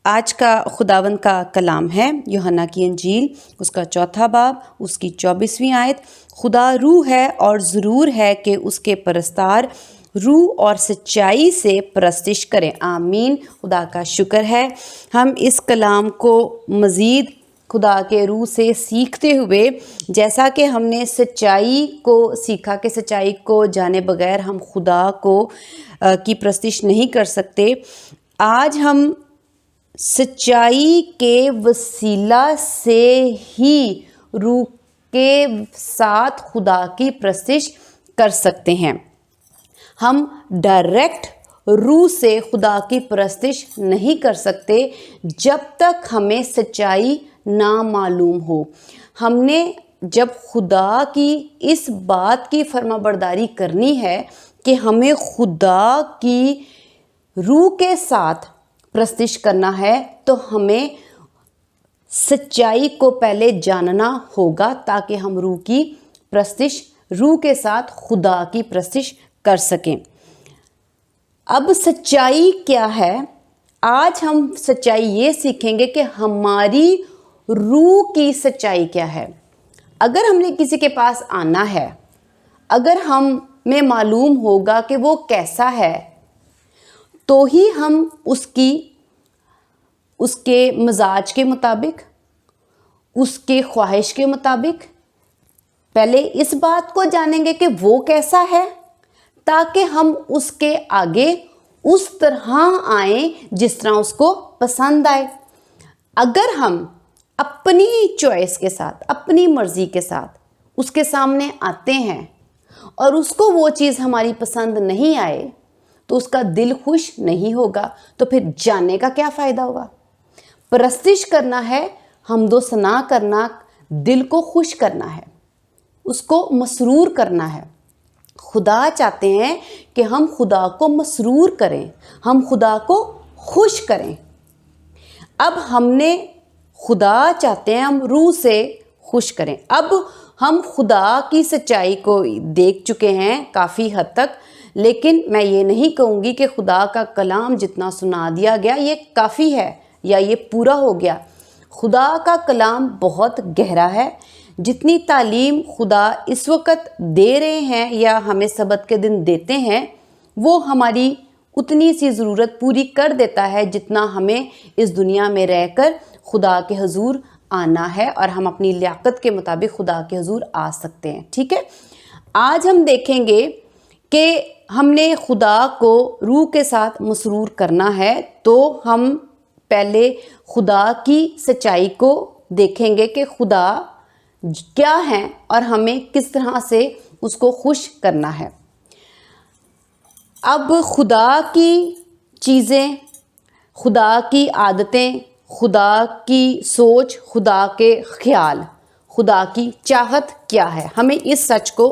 آج کا خداوند کا کلام ہے یوحنا کی انجیل، اس کا 4 باب، اس کی 24ویں آیت۔ خدا روح ہے اور ضرور ہے کہ اس کے پرستار روح اور سچائی سے پرستش کریں۔ آمین۔ خدا کا شکر ہے ہم اس کلام کو مزید خدا کے روح سے سیکھتے ہوئے، جیسا کہ ہم نے سچائی کو سیکھا کہ سچائی کو جانے بغیر ہم خدا کی پرستش نہیں کر سکتے، آج ہم سچائی کے وسیلہ سے ہی روح کے ساتھ خدا کی پرستش کر سکتے ہیں۔ ہم ڈائریکٹ روح سے خدا کی پرستش نہیں کر سکتے جب تک ہمیں سچائی نہ معلوم ہو۔ ہم نے جب خدا کی اس بات کی فرما برداری کرنی ہے کہ ہمیں خدا کی روح کے ساتھ پرستش کرنا ہے، تو ہمیں سچائی کو پہلے جاننا ہوگا تاکہ ہم روح کی پرستش، روح کے ساتھ خدا کی پرستش کر سکیں۔ اب سچائی کیا ہے؟ آج ہم سچائی یہ سیکھیں گے کہ ہماری روح کی سچائی کیا ہے۔ اگر ہم نے کسی کے پاس آنا ہے، اگر ہمیں معلوم ہوگا کہ وہ کیسا ہے، تو ہی ہم اس کے مزاج کے مطابق، اس کے خواہش کے مطابق پہلے اس بات کو جانیں گے کہ وہ کیسا ہے، تاکہ ہم اس کے آگے اس طرح آئیں جس طرح اس کو پسند آئے۔ اگر ہم اپنی چوائس کے ساتھ، اپنی مرضی کے ساتھ اس کے سامنے آتے ہیں اور اس کو وہ چیز ہماری پسند نہیں آئے، تو اس کا دل خوش نہیں ہوگا، تو پھر جاننے کا کیا فائدہ ہوگا؟ پرستش کرنا ہے، حمد و ثنا کرنا، دل کو خوش کرنا ہے، اس کو مسرور کرنا ہے۔ خدا چاہتے ہیں کہ ہم خدا کو مسرور کریں، ہم خدا کو خوش کریں۔ اب ہم نے خدا چاہتے ہیں ہم روح سے خوش کریں۔ اب ہم خدا کی سچائی کو دیکھ چکے ہیں کافی حد تک، لیکن میں یہ نہیں کہوں گی کہ خدا کا کلام جتنا سنا دیا گیا یہ کافی ہے یا یہ پورا ہو گیا۔ خدا کا کلام بہت گہرا ہے۔ جتنی تعلیم خدا اس وقت دے رہے ہیں یا ہمیں سبت کے دن دیتے ہیں، وہ ہماری اتنی سی ضرورت پوری کر دیتا ہے جتنا ہمیں اس دنیا میں رہ کر خدا کے حضور آنا ہے، اور ہم اپنی لیاقت کے مطابق خدا کے حضور آ سکتے ہیں۔ ٹھیک ہے، آج ہم دیکھیں گے کہ ہم نے خدا کو روح کے ساتھ مسرور کرنا ہے، تو ہم پہلے خدا کی سچائی کو دیکھیں گے کہ خدا کیا ہے اور ہمیں کس طرح سے اس کو خوش کرنا ہے۔ اب خدا کی چیزیں، خدا کی عادتیں، خدا کی سوچ، خدا کے خیال، خدا کی چاہت کیا ہے، ہمیں اس سچ کو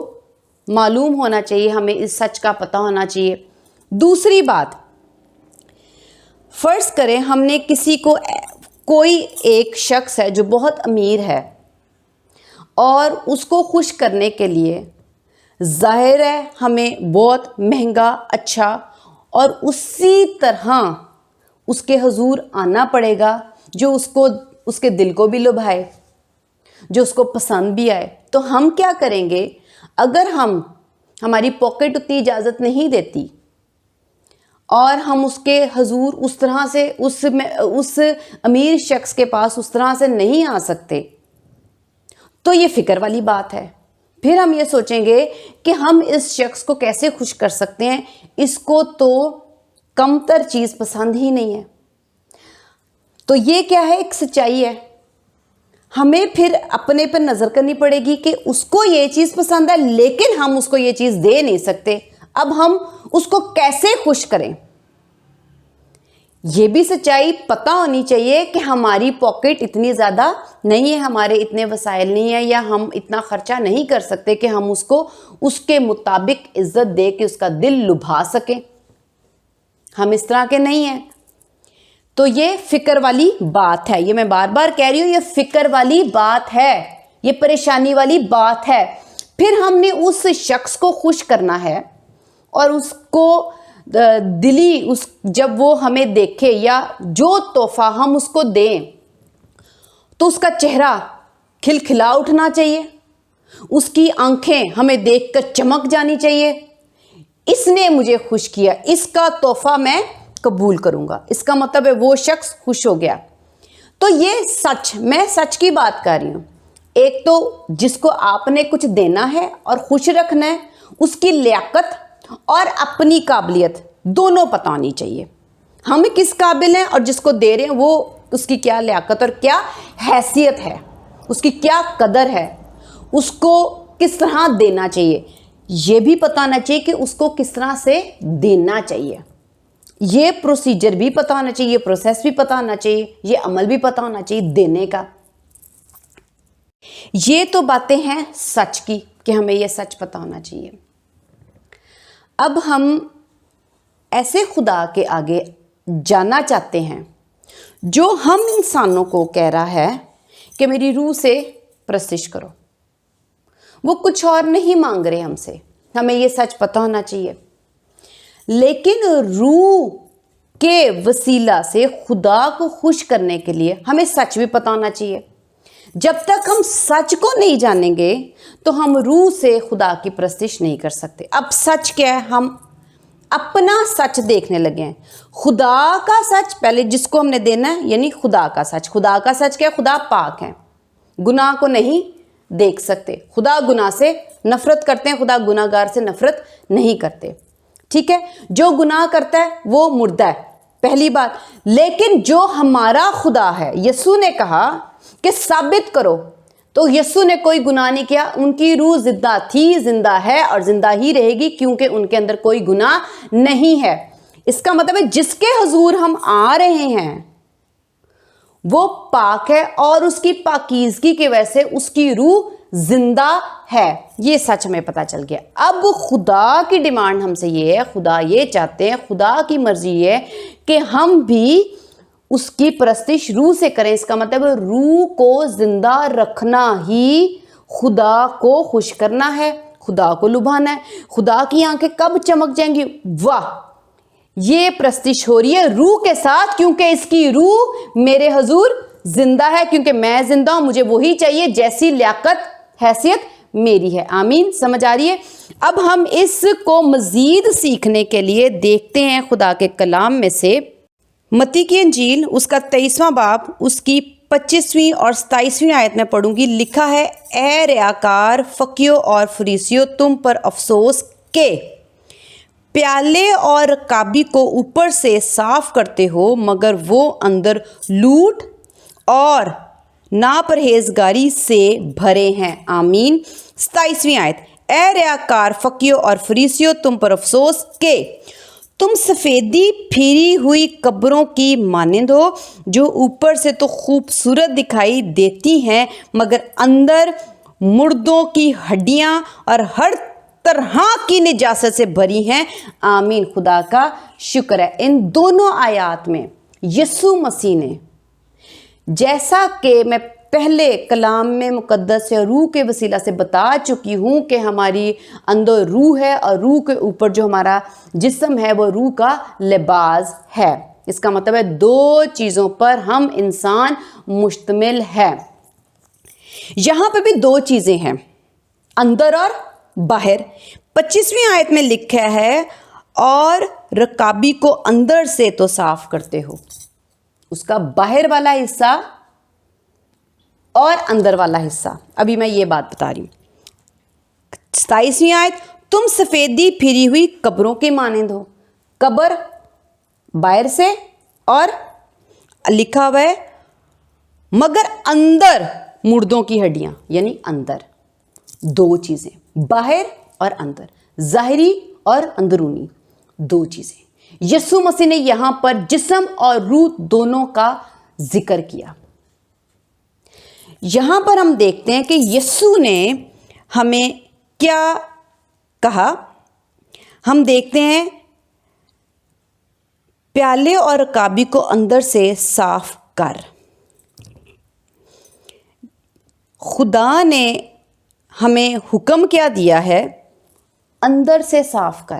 معلوم ہونا چاہیے، ہمیں اس سچ کا پتہ ہونا چاہیے۔ دوسری بات، فرض کریں ہم نے کسی کو، کوئی ایک شخص ہے جو بہت امیر ہے، اور اس کو خوش کرنے کے لیے ظاہر ہے ہمیں بہت مہنگا، اچھا اور اسی طرح اس کے حضور آنا پڑے گا جو اس کے دل کو بھی لبھائے، جو اس کو پسند بھی آئے۔ تو ہم کیا کریں گے؟ اگر ہماری پاکٹ اتنی اجازت نہیں دیتی اور ہم اس کے حضور اس طرح سے اس امیر شخص کے پاس اس طرح سے نہیں آ سکتے، تو یہ فکر والی بات ہے۔ پھر ہم یہ سوچیں گے کہ ہم اس شخص کو کیسے خوش کر سکتے ہیں، اس کو تو کم تر چیز پسند ہی نہیں ہے۔ تو یہ کیا ہے؟ ایک سچائی ہے۔ ہمیں پھر اپنے پر نظر کرنی پڑے گی کہ اس کو یہ چیز پسند ہے، لیکن ہم اس کو یہ چیز دے نہیں سکتے۔ اب ہم اس کو کیسے خوش کریں؟ یہ بھی سچائی پتہ ہونی چاہیے کہ ہماری پاکٹ اتنی زیادہ نہیں ہے، ہمارے اتنے وسائل نہیں ہیں، یا ہم اتنا خرچہ نہیں کر سکتے کہ ہم اس کو اس کے مطابق عزت دے کے اس کا دل لبھا سکیں۔ ہم اس طرح کے نہیں ہیں۔ تو یہ فکر والی بات ہے، یہ میں بار بار کہہ رہی ہوں، یہ فکر والی بات ہے، یہ پریشانی والی بات ہے۔ پھر ہم نے اس شخص کو خوش کرنا ہے اور اس کو دلی جب وہ ہمیں دیکھے یا جو تحفہ ہم اس کو دیں تو اس کا چہرہ کھلکھلا اٹھنا چاہیے، اس کی آنکھیں ہمیں دیکھ کر چمک جانی چاہیے، اس نے مجھے خوش کیا، اس کا تحفہ میں قبول کروں گا، اس کا مطلب ہے وہ شخص خوش ہو گیا۔ تو یہ سچ، میں سچ کی بات کر رہی ہوں۔ ایک تو جس کو آپ نے کچھ دینا ہے اور خوش رکھنا ہے، اس کی لیاقت اور اپنی قابلیت دونوں پتہ ہونی چاہیے، ہم کس قابل ہیں اور جس کو دے رہے ہیں وہ اس کی کیا لیاقت اور کیا حیثیت ہے، اس کی کیا قدر ہے، اس کو کس طرح دینا چاہیے، یہ بھی پتہ ہونا چاہیے کہ اس کو کس طرح سے دینا چاہیے، یہ پروسیجر بھی پتہ ہونا چاہیے، یہ پروسیس بھی پتہ ہونا چاہیے، یہ عمل بھی پتہ ہونا چاہیے دینے کا۔ یہ تو باتیں ہیں سچ کی کہ ہمیں یہ سچ پتہ ہونا چاہیے۔ اب ہم ایسے خدا کے آگے جانا چاہتے ہیں جو ہم انسانوں کو کہہ رہا ہے کہ میری روح سے پرستش کرو، وہ کچھ اور نہیں مانگ رہے ہم سے، ہمیں یہ سچ پتہ ہونا چاہیے، لیکن روح کے وسیلہ سے خدا کو خوش کرنے کے لیے ہمیں سچ بھی پتہ ہونا چاہیے۔ جب تک ہم سچ کو نہیں جانیں گے تو ہم روح سے خدا کی پرستش نہیں کر سکتے۔ اب سچ کیا ہے؟ ہم اپنا سچ دیکھنے لگے ہیں، خدا کا سچ پہلے جس کو ہم نے دینا ہے، یعنی خدا کا سچ۔ خدا کا سچ کیا ہے؟ خدا پاک ہے، گناہ کو نہیں دیکھ سکتے، خدا گناہ سے نفرت کرتے ہیں، خدا گناہ گار سے نفرت نہیں کرتے، ٹھیک ہے؟ جو گناہ کرتا ہے وہ مردہ ہے، پہلی بات۔ لیکن جو ہمارا خدا ہے، یسوع نے کہا کہ ثابت کرو، تو یسوع نے کوئی گناہ نہیں کیا، ان کی روح زندہ تھی، زندہ ہے اور زندہ ہی رہے گی، کیونکہ ان کے اندر کوئی گناہ نہیں ہے۔ اس کا مطلب ہے جس کے حضور ہم آ رہے ہیں وہ پاک ہے اور اس کی پاکیزگی کی وجہ سے اس کی روح زندہ ہے، یہ سچ ہمیں پتہ چل گیا۔ اب خدا کی ڈیمانڈ ہم سے یہ ہے، خدا یہ چاہتے ہیں، خدا کی مرضی یہ ہے کہ ہم بھی اس کی پرستش روح سے کریں۔ اس کا مطلب روح کو زندہ رکھنا ہی خدا کو خوش کرنا ہے، خدا کو لبھانا ہے۔ خدا کی آنکھیں کب چمک جائیں گی؟ واہ، یہ پرستش ہو رہی ہے روح کے ساتھ، کیونکہ اس کی روح میرے حضور زندہ ہے، کیونکہ میں زندہ ہوں، مجھے وہی چاہیے جیسی لیاقت حیثیت میری ہے۔ آمین، سمجھ آ رہی ہے؟ اب ہم اس کو مزید سیکھنے کے لیے دیکھتے ہیں خدا کے کلام میں سے متی کی انجیل، اس کا 23واں باب، اس کی 25ویں اور 27ویں آیت میں پڑھوں گی۔ لکھا ہے، اے ریاکار فقیو اور فریسیو، تم پر افسوس کہ پیالے اور رکابی کو اوپر سے صاف کرتے ہو مگر وہ اندر لوٹ اور ناپرہیزگاری سے بھرے ہیں۔ آمین۔ 27ویں آیت، اے ریاکار فقیو اور فریسیو، تم پر افسوس کہ تم سفیدی پھری ہوئی قبروں کی مانند ہو، جو اوپر سے تو خوبصورت دکھائی دیتی ہیں مگر اندر مردوں کی ہڈیاں اور ہر طرح کی نجاست سے بھری ہیں۔ آمین، خدا کا شکر ہے۔ ان دونوں آیات میں یسوع مسیح نے، جیسا کہ میں پہلے کلام میں مقدس یا روح کے وسیلہ سے بتا چکی ہوں کہ ہماری اندر روح ہے اور روح کے اوپر جو ہمارا جسم ہے وہ روح کا لباس ہے۔ اس کا مطلب ہے دو چیزوں پر ہم انسان مشتمل ہے۔ یہاں پہ بھی دو چیزیں ہیں، اندر اور باہر۔ 25ویں آیت میں لکھا ہے، اور رکابی کو اندر سے تو صاف کرتے ہو۔ اس کا باہر والا حصہ اور اندر والا حصہ، ابھی میں یہ بات بتا رہی ہوں۔ 27ویں آیت، تم سفیدی پھری ہوئی قبروں کے مانند ہو۔ قبر باہر سے، اور لکھا ہوا ہے مگر اندر مردوں کی ہڈیاں، یعنی اندر دو چیزیں، باہر اور اندر، ظاہری اور اندرونی، دو چیزیں۔ یسوع مسیح نے یہاں پر جسم اور روح دونوں کا ذکر کیا۔ یہاں پر ہم دیکھتے ہیں کہ یسوع نے ہمیں کیا کہا۔ ہم دیکھتے ہیں، پیالے اور رکابی کو اندر سے صاف کر۔ خدا نے ہمیں حکم کیا دیا ہے، اندر سے صاف کر۔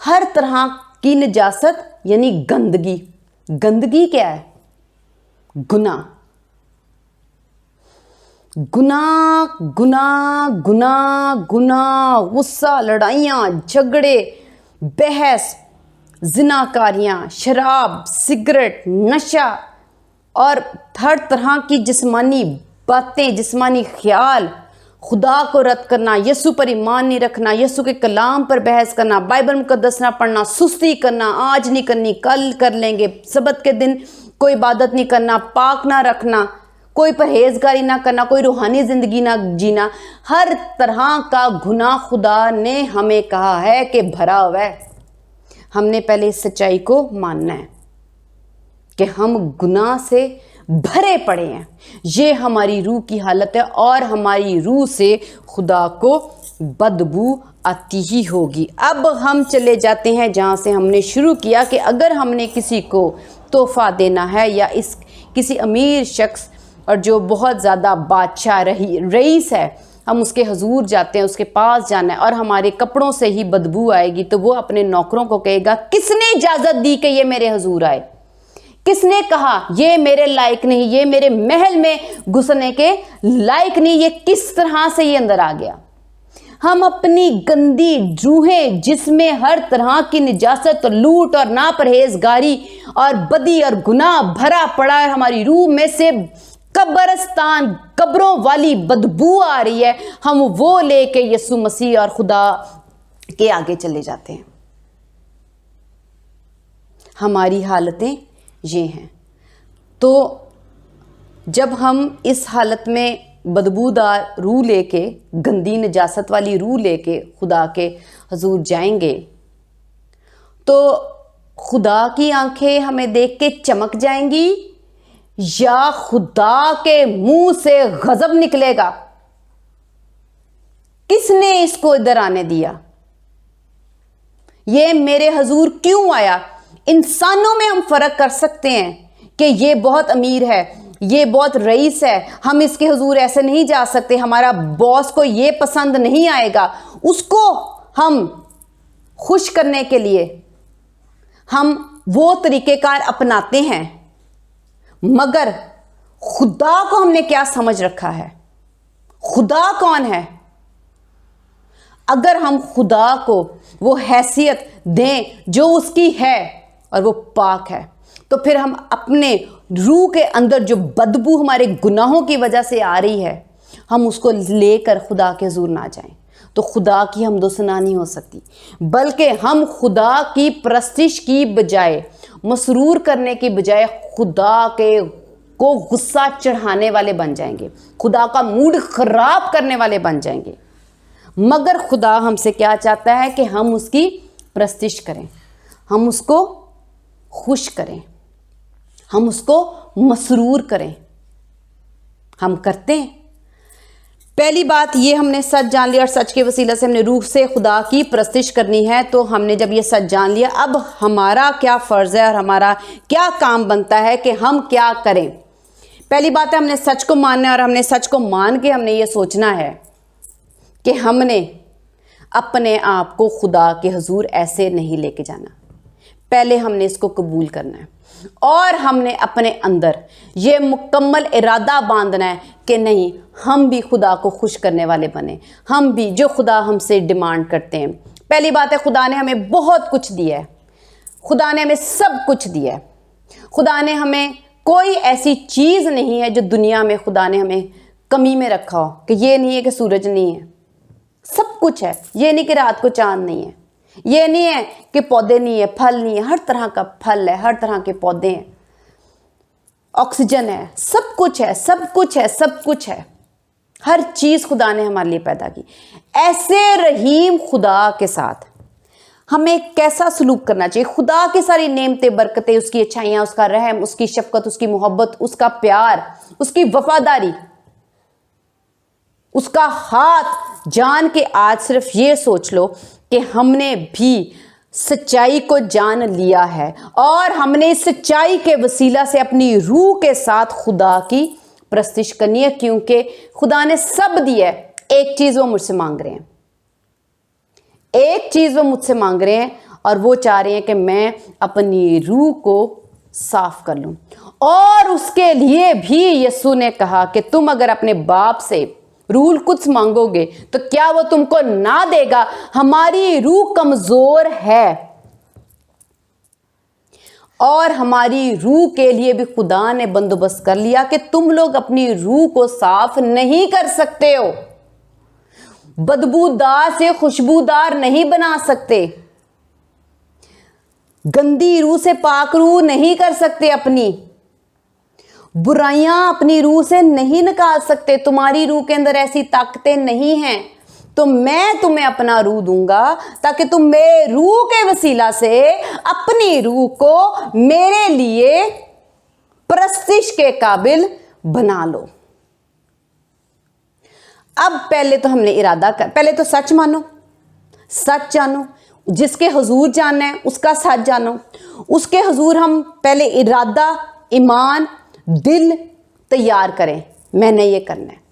ہر طرح کی نجاست یعنی گندگی. گندگی کیا ہے؟ گناہ. گناہ گناہ گناہ گناہ، غصہ، لڑائیاں، جھگڑے، بحث، زناکاریاں، شراب، سگریٹ، نشہ اور ہر طرح کی جسمانی باتیں، جسمانی خیال، خدا کو رد کرنا، یسوع پر ایمان نہیں رکھنا، یسوع کے کلام پر بحث کرنا، بائبل مقدس نہ پڑھنا، سستی کرنا، آج نہیں کرنی کل کر لیں گے، سبت کے دن کوئی عبادت نہیں کرنا، پاک نہ رکھنا، کوئی پرہیزگاری نہ کرنا، کوئی روحانی زندگی نہ جینا، ہر طرح کا گناہ خدا نے ہمیں کہا ہے کہ بھرا ہوا ہے. ہم نے پہلے اس سچائی کو ماننا ہے کہ ہم گناہ سے بھرے پڑے ہیں. یہ ہماری روح کی حالت ہے اور ہماری روح سے خدا کو بدبو آتی ہی ہوگی. اب ہم چلے جاتے ہیں جہاں سے ہم نے شروع کیا کہ اگر ہم نے کسی کو تحفہ دینا ہے یا کسی امیر شخص اور جو بہت زیادہ بادشاہ رئیس ہے، ہم اس کے حضور جاتے ہیں، اس کے پاس جانا ہے اور ہمارے کپڑوں سے ہی بدبو آئے گی تو وہ اپنے نوکروں کو کہے گا کس نے اجازت دی کہ یہ میرے حضور آئے؟ کس نے کہا یہ میرے لائق نہیں، یہ میرے محل میں گھسنے کے لائق نہیں، یہ کس طرح سے یہ اندر آ گیا؟ ہم اپنی گندی روحیں جس میں ہر طرح کی نجاست اور لوٹ اور ناپرہیزگاری اور بدی اور گناہ بھرا پڑا ہے، ہماری روح میں سے قبرستان، قبروں والی بدبو آ رہی ہے، ہم وہ لے کے یسوع مسیح اور خدا کے آگے چلے جاتے ہیں. ہماری حالتیں یہ ہیں. تو جب ہم اس حالت میں بدبودار روح لے کے، گندی نجاست والی روح لے کے خدا کے حضور جائیں گے تو خدا کی آنکھیں ہمیں دیکھ کے چمک جائیں گی یا خدا کے منہ سے غضب نکلے گا؟ کس نے اس کو ادھر آنے دیا؟ یہ میرے حضور کیوں آیا؟ انسانوں میں ہم فرق کر سکتے ہیں کہ یہ بہت امیر ہے، یہ بہت رئیس ہے، ہم اس کے حضور ایسے نہیں جا سکتے، ہمارا باس کو یہ پسند نہیں آئے گا. اس کو ہم خوش کرنے کے لیے ہم وہ طریقہ کار اپناتے ہیں، مگر خدا کو ہم نے کیا سمجھ رکھا ہے؟ خدا کون ہے؟ اگر ہم خدا کو وہ حیثیت دیں جو اس کی ہے اور وہ پاک ہے، تو پھر ہم اپنے روح کے اندر جو بدبو ہمارے گناہوں کی وجہ سے آ رہی ہے، ہم اس کو لے کر خدا کے حضور نہ جائیں تو خدا کی حمد و ثنا نہیں ہو سکتی، بلکہ ہم خدا کی پرستش کی بجائے، مسرور کرنے کی بجائے خدا کو غصہ چڑھانے والے بن جائیں گے، خدا کا موڈ خراب کرنے والے بن جائیں گے. مگر خدا ہم سے کیا چاہتا ہے کہ ہم اس کی پرستش کریں، ہم اس کو خوش کریں، ہم اس کو مسرور کریں. ہم کرتے ہیں. پہلی بات یہ ہم نے سچ جان لیا اور سچ کے وسیلہ سے ہم نے روح سے خدا کی پرستش کرنی ہے. تو ہم نے جب یہ سچ جان لیا، اب ہمارا کیا فرض ہے اور ہمارا کیا کام بنتا ہے کہ ہم کیا کریں. پہلی بات ہے ہم نے سچ کو ماننا ہے اور ہم نے سچ کو مان کے ہم نے یہ سوچنا ہے کہ ہم نے اپنے آپ کو خدا کے حضور ایسے نہیں لے کے جانا. پہلے ہم نے اس کو قبول کرنا ہے اور ہم نے اپنے اندر یہ مکمل ارادہ باندھنا ہے کہ نہیں، ہم بھی خدا کو خوش کرنے والے بنے، ہم بھی جو خدا ہم سے ڈیمانڈ کرتے ہیں. پہلی بات ہے خدا نے ہمیں بہت کچھ دیا ہے، خدا نے ہمیں سب کچھ دیا ہے. خدا نے ہمیں کوئی ایسی چیز نہیں ہے جو دنیا میں خدا نے ہمیں کمی میں رکھا ہو کہ یہ نہیں ہے کہ سورج نہیں ہے، سب کچھ ہے. یہ نہیں کہ رات کو چاند نہیں ہے، یہ نہیں ہے کہ پودے نہیں ہے، پھل نہیں ہے، ہر طرح کا پھل ہے، ہر طرح کے پودے ہیں، آکسیجن ہے، سب کچھ ہے، سب کچھ ہے، سب کچھ ہے. ہر چیز خدا نے ہمارے لیے پیدا کی. ایسے رحیم خدا کے ساتھ ہمیں کیسا سلوک کرنا چاہیے؟ خدا کی ساری نعمتیں، برکتیں، اس کی اچھائیاں، اس کا رحم، اس کی شفقت، اس کی محبت، اس کا پیار، اس کی وفاداری، اس کا ہاتھ جان کے آج صرف یہ سوچ لو کہ ہم نے بھی سچائی کو جان لیا ہے اور ہم نے اس سچائی کے وسیلہ سے اپنی روح کے ساتھ خدا کی پرستش کرنی ہے، کیونکہ خدا نے سب دیا ہے. ایک چیز وہ مجھ سے مانگ رہے ہیں، ایک چیز وہ مجھ سے مانگ رہے ہیں اور وہ چاہ رہے ہیں کہ میں اپنی روح کو صاف کر لوں. اور اس کے لیے بھی یسوع نے کہا کہ تم اگر اپنے باپ سے روح القدس مانگو گے تو کیا وہ تم کو نہ دے گا؟ ہماری روح کمزور ہے اور ہماری روح کے لیے بھی خدا نے بندوبست کر لیا کہ تم لوگ اپنی روح کو صاف نہیں کر سکتے ہو، بدبودار سے خوشبودار نہیں بنا سکتے، گندی روح سے پاک روح نہیں کر سکتے، اپنی برائیاں اپنی روح سے نہیں نکال سکتے. تمہاری روح کے اندر ایسی طاقتیں نہیں ہیں. تو میں تمہیں اپنا روح دوں گا تاکہ تم میرے روح کے وسیلہ سے اپنی روح کو میرے لیے پرستش کے قابل بنا لو. اب پہلے تو ہم نے پہلے تو سچ مانو، سچ جانو. جس کے حضور جاننا ہے اس کا سچ جانو. اس کے حضور ہم پہلے ارادہ، ایمان، دل تیار کریں. میں نے یہ کرنا ہے.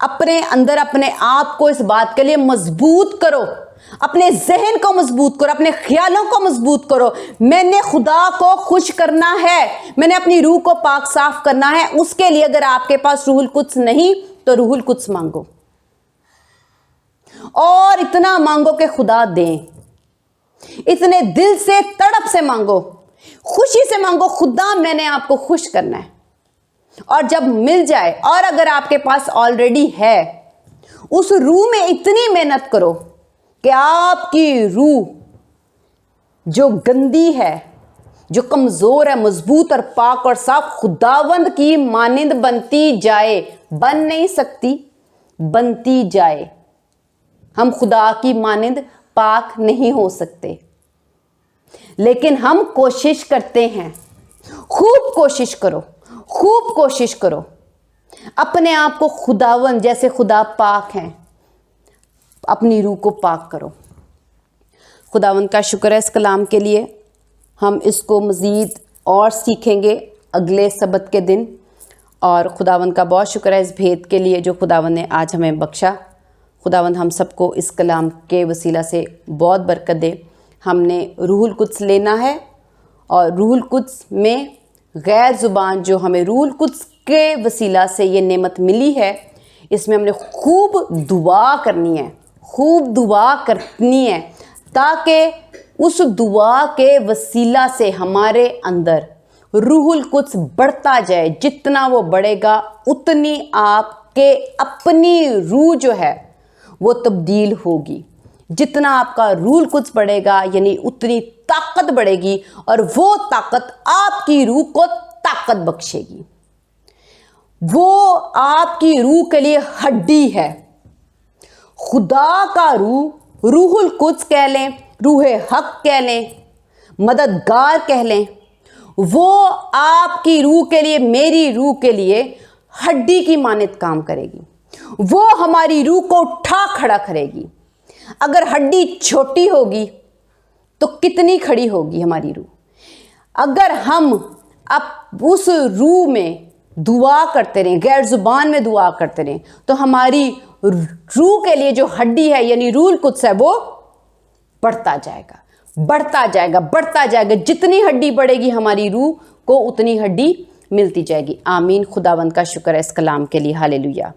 اپنے اندر اپنے آپ کو اس بات کے لیے مضبوط کرو، اپنے ذہن کو مضبوط کرو، اپنے خیالوں کو مضبوط کرو. میں نے خدا کو خوش کرنا ہے، میں نے اپنی روح کو پاک صاف کرنا ہے. اس کے لیے اگر آپ کے پاس روح القدس نہیں تو روح القدس مانگو، اور اتنا مانگو کہ خدا دیں. اتنے دل سے، تڑپ سے مانگو، خوشی سے مانگو. خدا میں نے آپ کو خوش کرنا ہے. اور جب مل جائے، اور اگر آپ کے پاس آلریڈی ہے، اس روح میں اتنی محنت کرو کہ آپ کی روح جو گندی ہے، جو کمزور ہے، مضبوط اور پاک اور صاف خداوند کی مانند بنتی جائے. بن نہیں سکتی، بنتی جائے. ہم خدا کی مانند پاک نہیں ہو سکتے، لیکن ہم کوشش کرتے ہیں. خوب کوشش کرو، خوب کوشش کرو. اپنے آپ کو خداوند جیسے خدا پاک ہیں، اپنی روح کو پاک کرو. خداوند کا شکر ہے اس کلام کے لیے. ہم اس کو مزید اور سیکھیں گے اگلے سبت کے دن. اور خداوند کا بہت شکر ہے اس بھید کے لیے جو خداوند نے آج ہمیں بخشا. خداوند ہم سب کو اس کلام کے وسیلہ سے بہت برکت دے. ہم نے روح القدس لینا ہے، اور روح القدس میں غیر زبان جو ہمیں روح القدس کے وسیلہ سے یہ نعمت ملی ہے، اس میں ہم نے خوب دعا کرنی ہے، خوب دعا کرنی ہے، تاکہ اس دعا کے وسیلہ سے ہمارے اندر روح القدس بڑھتا جائے. جتنا وہ بڑھے گا اتنی آپ کے اپنی روح جو ہے وہ تبدیل ہوگی. جتنا آپ کا روح القدس بڑھے گا یعنی اتنی طاقت بڑھے گی، اور وہ طاقت آپ کی روح کو طاقت بخشے گی. وہ آپ کی روح کے لیے ہڈی ہے. خدا کا روح، روح القدس کہہ لیں، روح حق کہہ لیں، مددگار کہہ لیں، وہ آپ کی روح کے لیے، میری روح کے لیے ہڈی کی مانند کام کرے گی. وہ ہماری روح کو اٹھا کھڑا کرے گی. اگر ہڈی چھوٹی ہوگی تو کتنی کھڑی ہوگی ہماری روح. اگر ہم اب اس روح میں دعا کرتے رہیں، غیر زبان میں دعا کرتے رہیں، تو ہماری روح کے لیے جو ہڈی ہے یعنی روح القدس ہے وہ بڑھتا جائے گا، بڑھتا جائے گا، بڑھتا جائے گا. جتنی ہڈی بڑھے گی ہماری روح کو اتنی ہڈی ملتی جائے گی. آمین. خداوند کا شکر ہے اس کلام کے لیے. ہاللیلویہ.